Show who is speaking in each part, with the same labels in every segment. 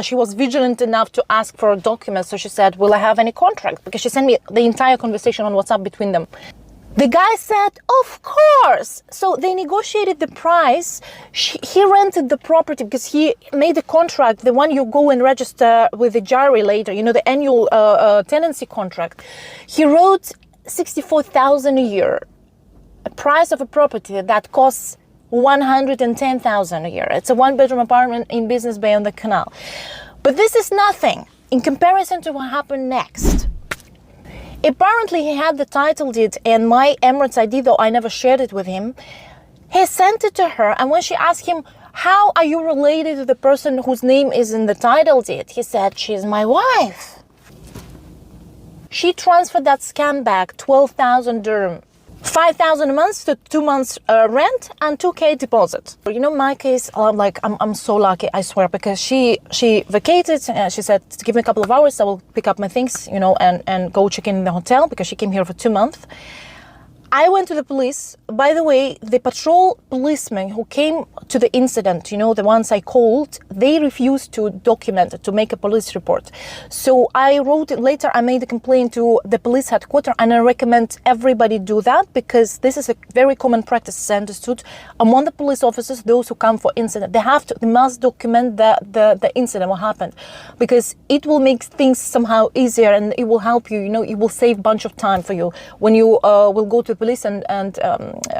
Speaker 1: she was vigilant enough to ask for a document. So she said, will I have any contract? Because she sent me the entire conversation on WhatsApp between them. The guy said, of course. So they negotiated the price. He rented the property because he made a contract, the one you go and register with the jury later, you know, the annual tenancy contract. He wrote 64,000 a year, a price of a property that costs 110,000 a year. It's a one-bedroom apartment in Business Bay on the canal. But this is nothing in comparison to what happened next. Apparently, he had the title deed and my Emirates ID, though I never shared it with him. He sent it to her, and when she asked him, how are you related to the person whose name is in the title deed? He said, she's my wife. She transferred that scam back 12,000 dirham. 5,000 a month to 2 months rent and 2K deposit. You know, my case, I'm so lucky, I swear, because she vacated. She said, give me a couple of hours, I will pick up my things, you know, and go check in the hotel, because she came here for 2 months. I went to the police. By the way, the patrol policemen who came to the incident, you know, the ones I called, they refused to document it, to make a police report. So I wrote it later, I made a complaint to the police headquarters, and I recommend everybody do that, because this is a very common practice, as I understood, among the police officers, those who come for incident. They must document the incident, what happened, because it will make things somehow easier, and it will help you, you know, it will save a bunch of time for you when you will go to the police and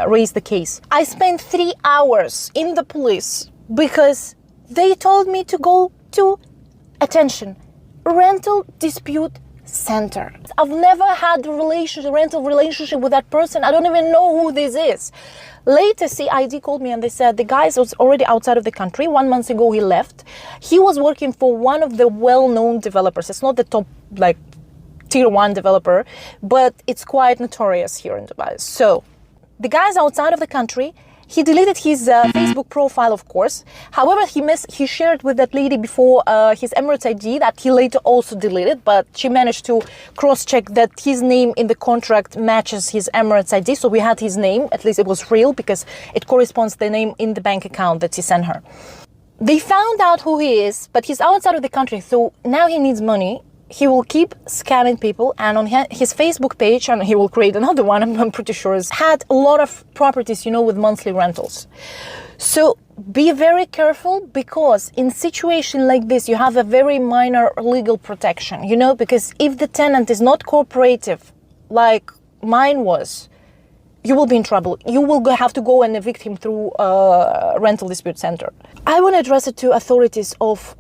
Speaker 1: raise the case. I spent 3 hours in the police because they told me to go to, attention, rental dispute center. I've never had a rental relationship with that person. I don't even know who this is. Later, CID called me and they said the guy was already outside of the country. 1 month ago, he left. He was working for one of the well-known developers. It's not the top, like, tier 1 developer, but it's quite notorious here in Dubai. So the guy's outside of the country. He deleted his Facebook profile, of course. However, he shared with that lady before his Emirates ID that he later also deleted, but she managed to cross-check that his name in the contract matches his Emirates ID. So we had his name, at least it was real, because it corresponds to the name in the bank account that he sent her. They found out who he is, but he's outside of the country, so now he needs money. He will keep scamming people, and on his Facebook page, and he will create another one, I'm pretty sure, had a lot of properties, you know, with monthly rentals. So be very careful, because in situation like this, you have a very minor legal protection, you know, because if the tenant is not cooperative, like mine was, you will be in trouble. You will have to go and evict him through a rental dispute center. I want to address it to authorities of